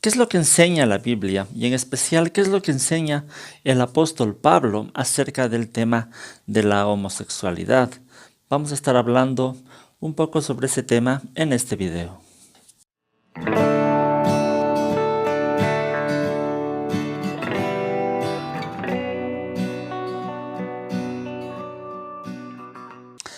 ¿Qué es lo que enseña la Biblia? Y en especial, ¿qué es lo que enseña el apóstol Pablo acerca del tema de la homosexualidad? Vamos a estar hablando un poco sobre ese tema en este video.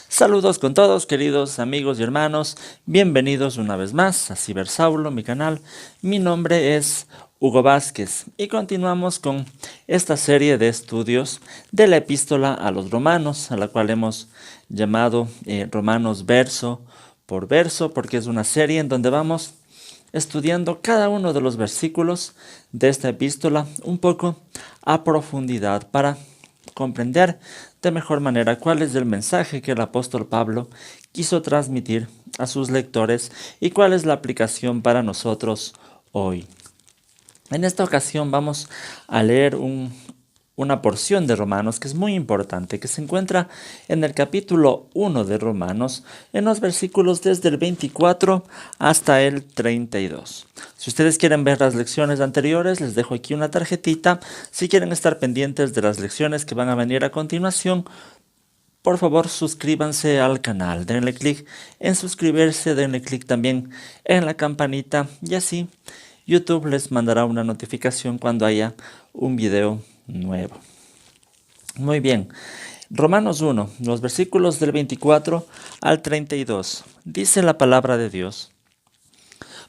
Saludos con todos, queridos amigos y hermanos. Bienvenidos una vez más a Cibersaulo, mi canal. Mi nombre es Hugo Vázquez y continuamos con esta serie de estudios de la epístola a los romanos, a la cual hemos llamado Romanos verso por verso, porque es una serie en donde vamos estudiando cada uno de los versículos de esta epístola un poco a profundidad para comprender de mejor manera cuál es el mensaje que el apóstol Pablo quiso transmitir a sus lectores y cuál es la aplicación para nosotros hoy. En esta ocasión vamos a leer una porción de Romanos que es muy importante, que se encuentra en el capítulo 1 de Romanos, en los versículos desde el 24 hasta el 32. Si ustedes quieren ver las lecciones anteriores, les dejo aquí una tarjetita. Si quieren estar pendientes de las lecciones que van a venir a continuación, por favor suscríbanse al canal, denle clic en suscribirse, denle clic también en la campanita y así YouTube les mandará una notificación cuando haya un video nuevo. Muy bien, Romanos 1, los versículos del 24 al 32, dice la palabra de Dios.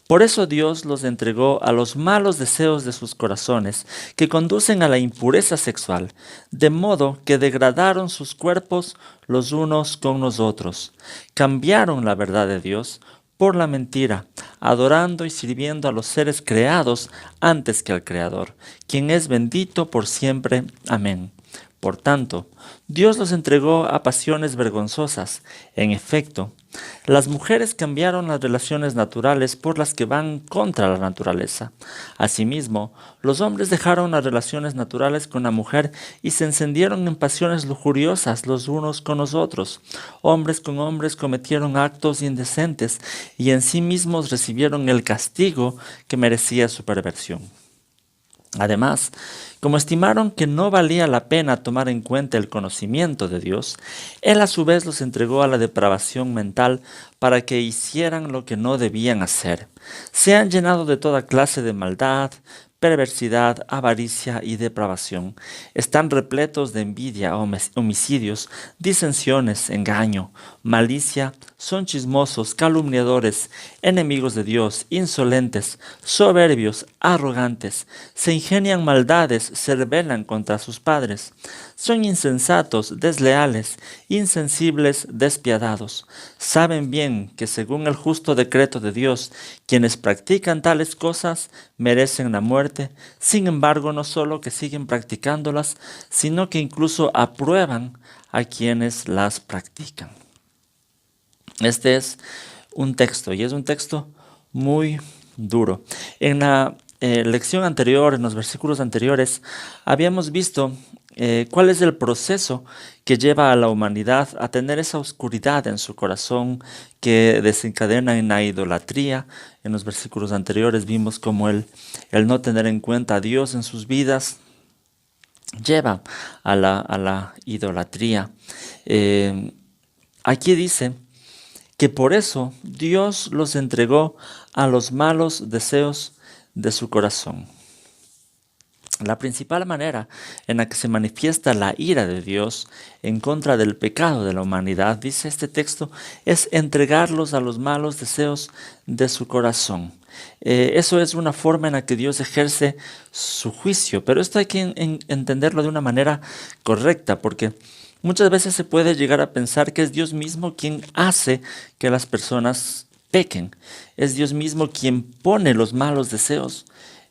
Por eso Dios los entregó a los malos deseos de sus corazones, que conducen a la impureza sexual, de modo que degradaron sus cuerpos los unos con los otros. Cambiaron la verdad de Dios por la mentira, adorando y sirviendo a los seres creados antes que al Creador, quien es bendito por siempre. Amén. Por tanto, Dios los entregó a pasiones vergonzosas. En efecto, las mujeres cambiaron las relaciones naturales por las que van contra la naturaleza. Asimismo, los hombres dejaron las relaciones naturales con la mujer y se encendieron en pasiones lujuriosas los unos con los otros. Hombres con hombres cometieron actos indecentes y en sí mismos recibieron el castigo que merecía su perversión. Además, como estimaron que no valía la pena tomar en cuenta el conocimiento de Dios, Él a su vez los entregó a la depravación mental para que hicieran lo que no debían hacer. Se han llenado de toda clase de maldad, perversidad, avaricia y depravación. Están repletos de envidia, homicidios, disensiones, engaño, malicia, son chismosos, calumniadores, enemigos de Dios, insolentes, soberbios, arrogantes, se ingenian maldades, se rebelan contra sus padres. Son insensatos, desleales, insensibles, despiadados. Saben bien que según el justo decreto de Dios, quienes practican tales cosas merecen la muerte. Sin embargo, no solo que siguen practicándolas, sino que incluso aprueban a quienes las practican. Este es un texto y es un texto muy duro. En la lección anterior, en los versículos anteriores, habíamos visto cuál es el proceso que lleva a la humanidad a tener esa oscuridad en su corazón que desencadena en la idolatría. En los versículos anteriores vimos cómo el no tener en cuenta a Dios en sus vidas lleva a la idolatría. Aquí dice que por eso Dios los entregó a los malos deseos de su corazón. La principal manera en la que se manifiesta la ira de Dios en contra del pecado de la humanidad, dice este texto, es entregarlos a los malos deseos de su corazón. Eso es una forma en la que Dios ejerce su juicio, pero esto hay que entenderlo de una manera correcta, porque muchas veces se puede llegar a pensar que es Dios mismo quien hace que las personas pequen. Es Dios mismo quien pone los malos deseos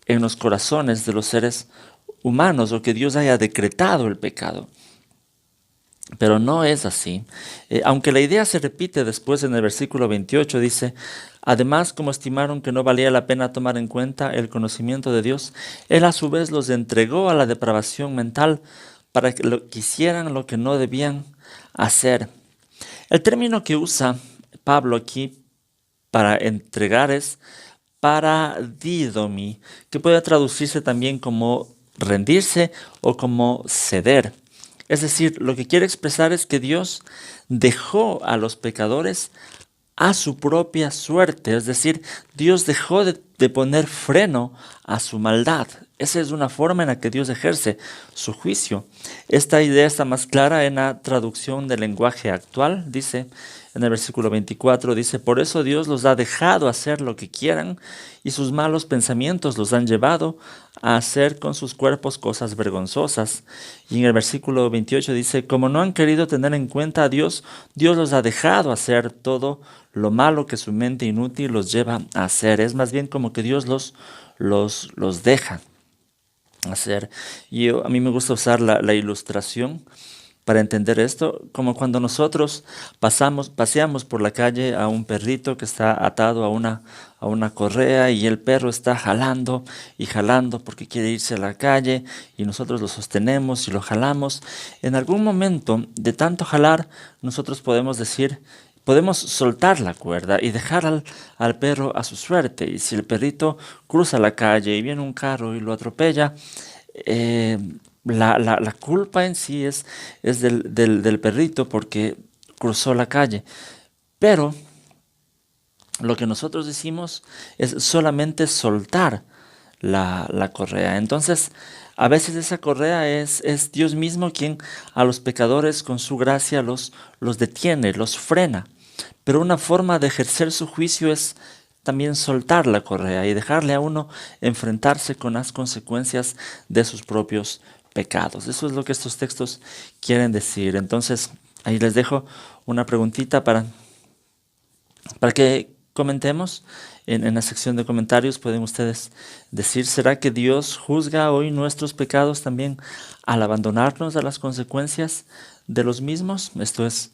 en los corazones de los seres humanos o que Dios haya decretado el pecado. Pero no es así. Aunque la idea se repite después en el versículo 28, dice, además, como estimaron que no valía la pena tomar en cuenta el conocimiento de Dios, Él a su vez los entregó a la depravación mental para que hicieran lo que no debían hacer. El término que usa Pablo aquí para entregar es paradidomi, que puede traducirse también como rendirse o como ceder. Es decir, lo que quiere expresar es que Dios dejó a los pecadores a su propia suerte, es decir, Dios dejó de poner freno a su maldad. Esa es una forma en la que Dios ejerce su juicio. Esta idea está más clara en la traducción del lenguaje actual. Dice en el versículo 24, dice, por eso Dios los ha dejado hacer lo que quieran y sus malos pensamientos los han llevado a hacer con sus cuerpos cosas vergonzosas. Y en el versículo 28 dice, como no han querido tener en cuenta a Dios, Dios los ha dejado hacer todo lo malo que su mente inútil los lleva a hacer. Es más bien como que Dios los deja hacer. A mí me gusta usar la ilustración para entender esto, como cuando nosotros paseamos por la calle a un perrito que está atado a una correa y el perro está jalando y jalando porque quiere irse a la calle y nosotros lo sostenemos y lo jalamos. En algún momento de tanto jalar, nosotros podemos decir, podemos soltar la cuerda y dejar al perro a su suerte. Y si el perrito cruza la calle y viene un carro y lo atropella, eh, la culpa en sí es del perrito porque cruzó la calle. Pero lo que nosotros decimos es solamente soltar la correa. Entonces, a veces esa correa es Dios mismo quien a los pecadores con su gracia los detiene, los frena. Pero una forma de ejercer su juicio es también soltar la correa y dejarle a uno enfrentarse con las consecuencias de sus propios pecados. Eso es lo que estos textos quieren decir. Entonces, ahí les dejo una preguntita para que comentemos. En la sección de comentarios pueden ustedes decir, ¿será que Dios juzga hoy nuestros pecados también al abandonarnos a las consecuencias de los mismos? Esto es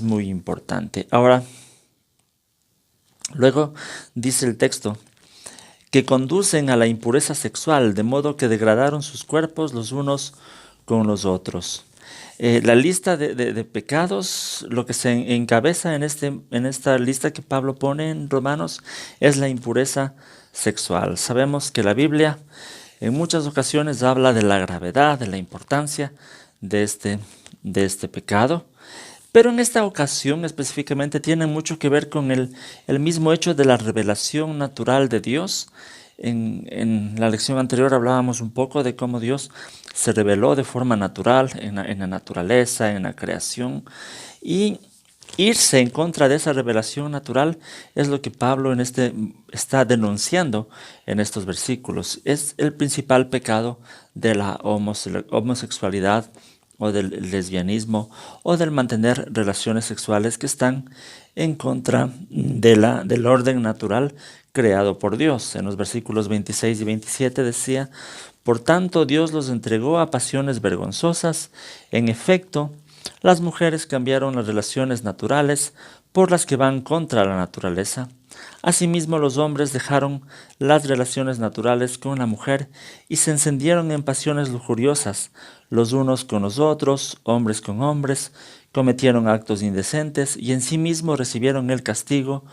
muy importante. Ahora, luego dice el texto, que conducen a la impureza sexual, de modo que degradaron sus cuerpos los unos con los otros. La lista de pecados, lo que se encabeza en esta lista que Pablo pone en Romanos, es la impureza sexual. Sabemos que la Biblia en muchas ocasiones habla de la gravedad, de la importancia de este pecado. Pero en esta ocasión específicamente tiene mucho que ver con el mismo hecho de la revelación natural de Dios. En la lección anterior hablábamos un poco de cómo Dios se reveló de forma natural en la naturaleza, en la creación. Y irse en contra de esa revelación natural es lo que Pablo está denunciando en estos versículos. Es el principal pecado de la homosexualidad o del lesbianismo o del mantener relaciones sexuales que están en contra del orden natural creado por Dios. En los versículos 26 y 27 decía, por tanto Dios los entregó a pasiones vergonzosas. En efecto, las mujeres cambiaron las relaciones naturales por las que van contra la naturaleza. Asimismo, los hombres dejaron las relaciones naturales con la mujer y se encendieron en pasiones lujuriosas, los unos con los otros, hombres con hombres, cometieron actos indecentes y en sí mismos recibieron el castigo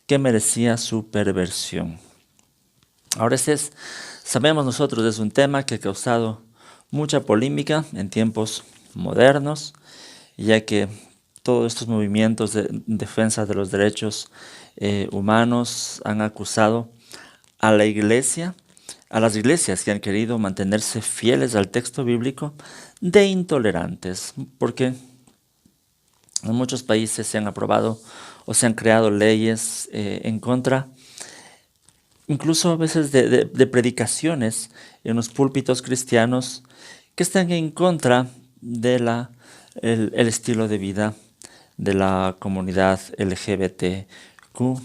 que merecía su perversión. Ahora sabemos nosotros, es un tema que ha causado mucha polémica en tiempos modernos, ya que todos estos movimientos de defensa de los derechos humanos han acusado a la iglesia, a las iglesias que han querido mantenerse fieles al texto bíblico, de intolerantes, porque en muchos países se han aprobado o se han creado leyes en contra, incluso a veces de predicaciones en los púlpitos cristianos que están en contra de el estilo de vida de la comunidad LGBTQ.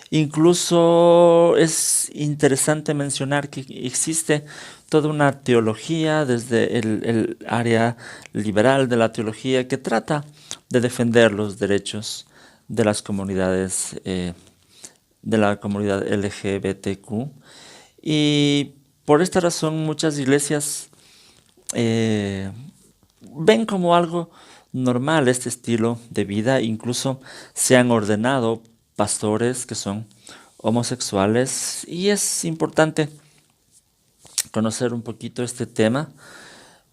Incluso es interesante mencionar que existe toda una teología desde el área liberal de la teología que trata de defender los derechos de las comunidades, de la comunidad LGBTQ. Y por esta razón muchas iglesias ven como algo normal este estilo de vida. Incluso se han ordenado pastores que son homosexuales, y es importante conocer un poquito este tema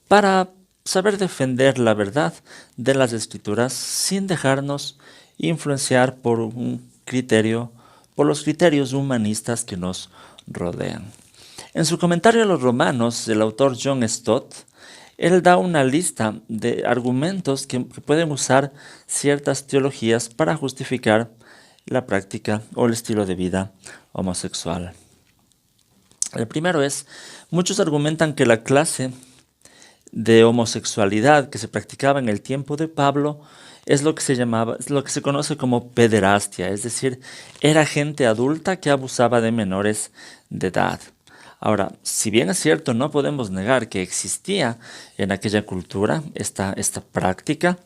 para saber defender la verdad de las escrituras sin dejarnos influenciar por un criterio, por los criterios humanistas que nos rodean. En su comentario a los Romanos, el autor John Stott, él da una lista de argumentos que pueden usar ciertas teologías para justificar la práctica o el estilo de vida homosexual. El primero es, muchos argumentan que la clase de homosexualidad que se practicaba en el tiempo de Pablo es lo que es lo que se conoce como pederastia, es decir, era gente adulta que abusaba de menores de edad. Ahora, si bien es cierto, no podemos negar que existía en aquella cultura esta práctica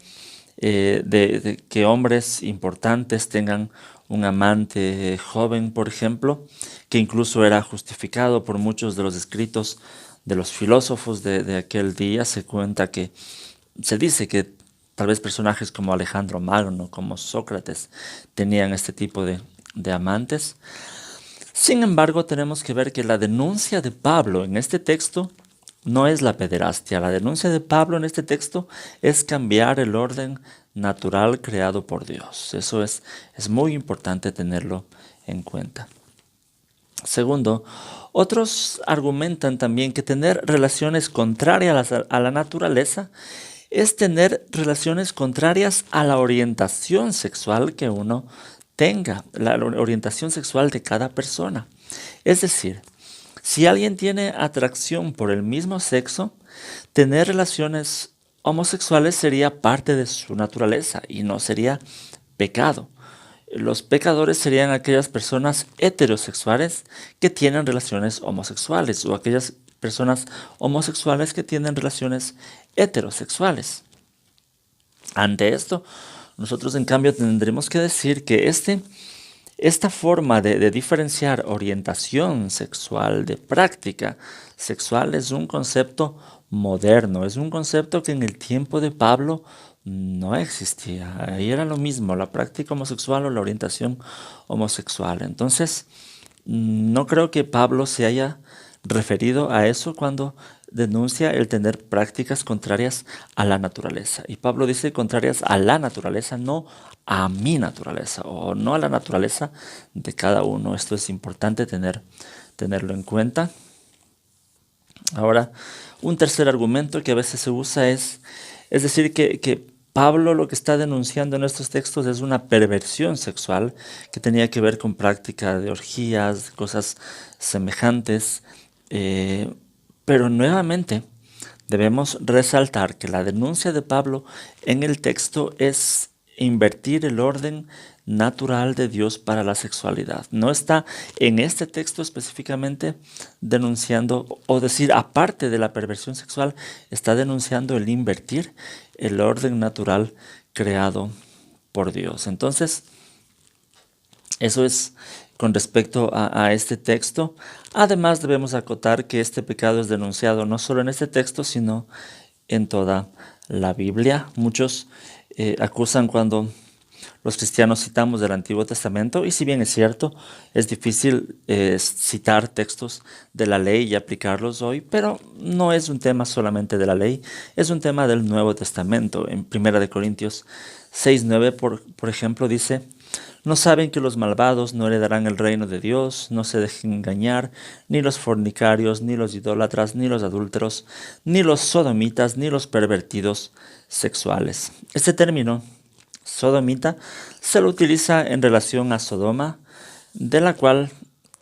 de que hombres importantes tengan un amante joven, por ejemplo, que incluso era justificado por muchos de los escritos de los filósofos de aquel día. Se dice que tal vez personajes como Alejandro Magno, como Sócrates, tenían este tipo de amantes. Sin embargo, tenemos que ver que la denuncia de Pablo en este texto no es la pederastia. La denuncia de Pablo en este texto es cambiar el orden natural creado por Dios. Eso es muy importante tenerlo en cuenta. Segundo, otros argumentan también que tener relaciones contrarias a la naturaleza es tener relaciones contrarias a la orientación sexual que uno tenga, la orientación sexual de cada persona. Es decir, si alguien tiene atracción por el mismo sexo, tener relaciones homosexuales sería parte de su naturaleza y no sería pecado. Los pecadores serían aquellas personas heterosexuales que tienen relaciones homosexuales o aquellas personas homosexuales que tienen relaciones heterosexuales. Ante esto, nosotros en cambio tendremos que decir que esta forma de diferenciar orientación sexual de práctica sexual es un concepto moderno, es un concepto que en el tiempo de Pablo no existía. Ahí era lo mismo, la práctica homosexual o la orientación homosexual. Entonces, no creo que Pablo se haya referido a eso cuando denuncia el tener prácticas contrarias a la naturaleza. Y Pablo dice contrarias a la naturaleza, no a mi naturaleza o no a la naturaleza de cada uno. Esto es importante tenerlo en cuenta. Ahora, un tercer argumento que a veces se usa es decir que Pablo lo que está denunciando en estos textos es una perversión sexual que tenía que ver con práctica de orgías, cosas semejantes. Pero nuevamente debemos resaltar que la denuncia de Pablo en el texto es invertir el orden natural de Dios para la sexualidad. No está en este texto específicamente denunciando, o decir, aparte de la perversión sexual, está denunciando el invertir el orden natural creado por Dios. Entonces, eso es con respecto a este texto. Además, debemos acotar que este pecado es denunciado no solo en este texto, sino en toda la Biblia. Muchos acusan cuando los cristianos citamos del Antiguo Testamento, y si bien es cierto, es difícil citar textos de la ley y aplicarlos hoy, pero no es un tema solamente de la ley, es un tema del Nuevo Testamento. En 1 Corintios 6:9, por ejemplo, dice: ¿no saben que los malvados no heredarán el reino de Dios? No se dejen engañar, ni los fornicarios, ni los idólatras, ni los adúlteros, ni los sodomitas, ni los pervertidos sexuales. Este término, sodomita, se lo utiliza en relación a Sodoma, de la cual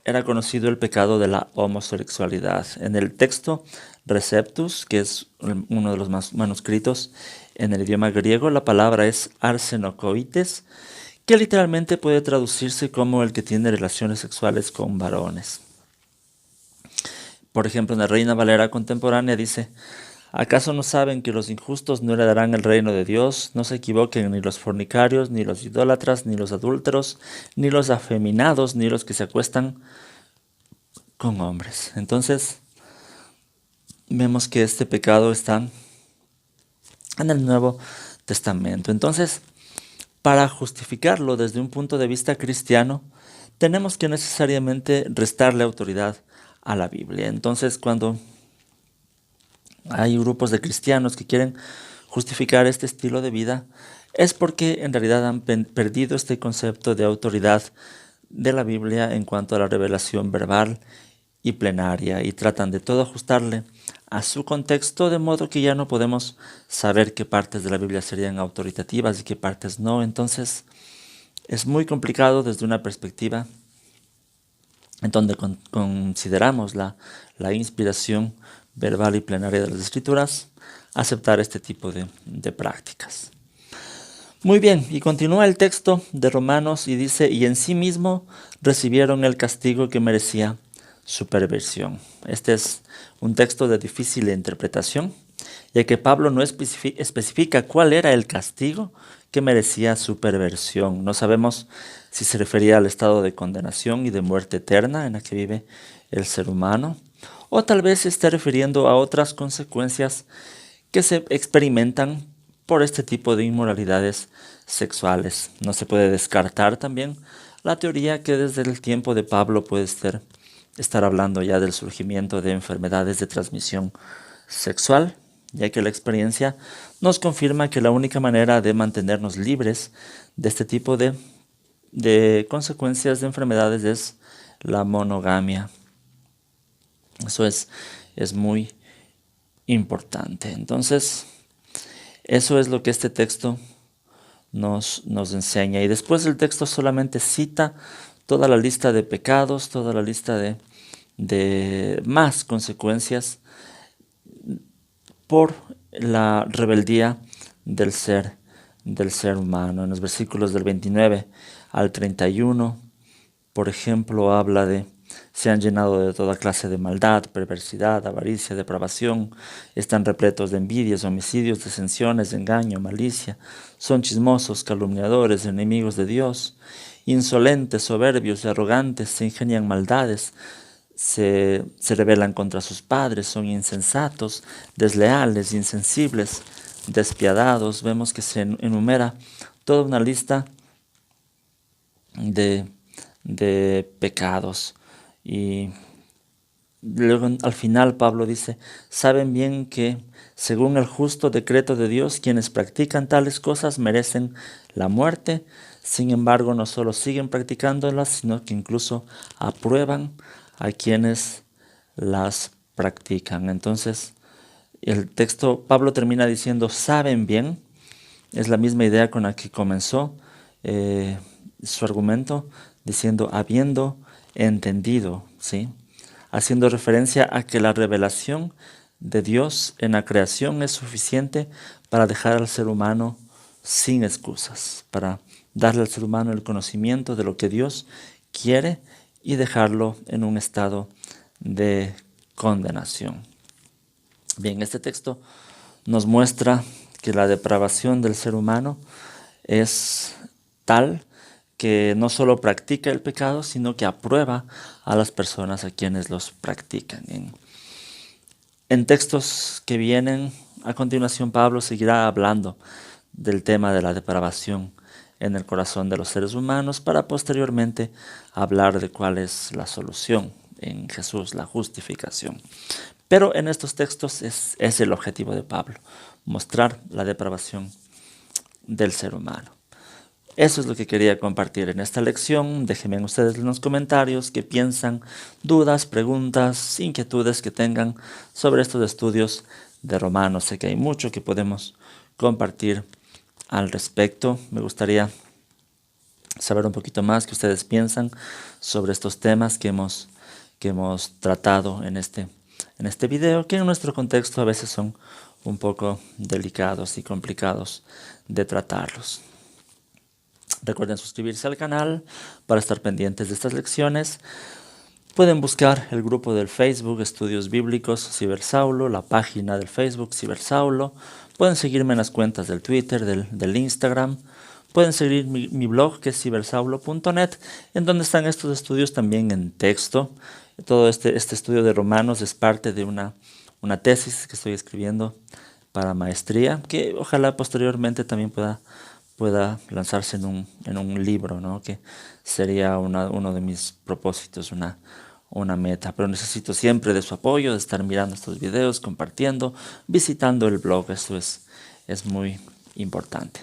era conocido el pecado de la homosexualidad. En el texto Receptus, que es uno de los más manuscritos en el idioma griego, la palabra es arsenokoites, que literalmente puede traducirse como el que tiene relaciones sexuales con varones. Por ejemplo, en la Reina Valera contemporánea dice: ¿acaso no saben que los injustos no heredarán el reino de Dios? No se equivoquen ni los fornicarios, ni los idólatras, ni los adúlteros, ni los afeminados, ni los que se acuestan con hombres. Entonces, vemos que este pecado está en el Nuevo Testamento. Entonces, para justificarlo desde un punto de vista cristiano, tenemos que necesariamente restarle autoridad a la Biblia. Entonces, cuando hay grupos de cristianos que quieren justificar este estilo de vida, es porque en realidad han perdido este concepto de autoridad de la Biblia en cuanto a la revelación verbal y plenaria, y tratan de todo ajustarle a su contexto, de modo que ya no podemos saber qué partes de la Biblia serían autoritativas y qué partes no. Entonces es muy complicado desde una perspectiva en donde consideramos la inspiración verbal y plenaria de las Escrituras, aceptar este tipo de prácticas. Muy bien, y continúa el texto de Romanos y dice, y en sí mismo recibieron el castigo que merecía su perversión. Este es un texto de difícil interpretación, ya que Pablo no especifica cuál era el castigo que merecía su perversión. No sabemos si se refería al estado de condenación y de muerte eterna en la que vive el ser humano, o tal vez se esté refiriendo a otras consecuencias que se experimentan por este tipo de inmoralidades sexuales. No se puede descartar también la teoría que desde el tiempo de Pablo puede estar hablando ya del surgimiento de enfermedades de transmisión sexual, ya que la experiencia nos confirma que la única manera de mantenernos libres de este tipo de consecuencias de enfermedades es la monogamia. Eso es muy importante. Entonces, eso es lo que este texto nos enseña. Y después el texto solamente cita toda la lista de pecados, toda la lista de más consecuencias por la rebeldía del ser humano. En los versículos del 29 al 31, por ejemplo, habla de se han llenado de toda clase de maldad, perversidad, avaricia, depravación, están repletos de envidias, homicidios, disensiones, engaño, malicia, son chismosos, calumniadores, enemigos de Dios, insolentes, soberbios y arrogantes, se ingenian maldades, se rebelan contra sus padres, son insensatos, desleales, insensibles, despiadados. Vemos que se enumera toda una lista de pecados. Y luego al final Pablo dice, saben bien que según el justo decreto de Dios, quienes practican tales cosas merecen la muerte. Sin embargo, no solo siguen practicándolas, sino que incluso aprueban a quienes las practican. Entonces, el texto, Pablo termina diciendo, saben bien, es la misma idea con la que comenzó su argumento, diciendo, habiendo entendido, ¿sí? Haciendo referencia a que la revelación de Dios en la creación es suficiente para dejar al ser humano sin excusas, para darle al ser humano el conocimiento de lo que Dios quiere y dejarlo en un estado de condenación. Bien, este texto nos muestra que la depravación del ser humano es tal que no solo practica el pecado, sino que aprueba a las personas a quienes los practican. En textos que vienen a continuación, Pablo seguirá hablando del tema de la depravación en el corazón de los seres humanos para posteriormente hablar de cuál es la solución en Jesús, la justificación. Pero en estos textos es el objetivo de Pablo, mostrar la depravación del ser humano. Eso es lo que quería compartir en esta lección. Déjenme ustedes en los comentarios qué piensan, dudas, preguntas, inquietudes que tengan sobre estos estudios de Romanos. Sé que hay mucho que podemos compartir al respecto. Me gustaría saber un poquito más qué ustedes piensan sobre estos temas que hemos tratado en este video, que en nuestro contexto a veces son un poco delicados y complicados de tratarlos. Recuerden suscribirse al canal para estar pendientes de estas lecciones. Pueden buscar el grupo del Facebook Estudios Bíblicos Cibersaulo, la página del Facebook Cibersaulo. Pueden seguirme en las cuentas del Twitter, del Instagram. Pueden seguir mi blog que es cibersaulo.net, en donde están estos estudios también en texto. Todo este estudio de Romanos es parte de una tesis que estoy escribiendo para maestría, que ojalá posteriormente también pueda pueda lanzarse en un libro, ¿no? Que sería uno de mis propósitos, una meta. Pero necesito siempre de su apoyo, de estar mirando estos videos, compartiendo, visitando el blog. Esto es muy importante.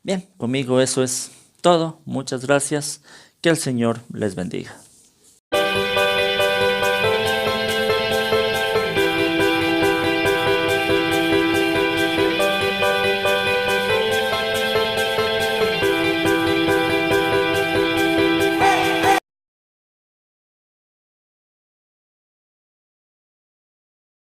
Bien, conmigo eso es todo. Muchas gracias. Que el Señor les bendiga.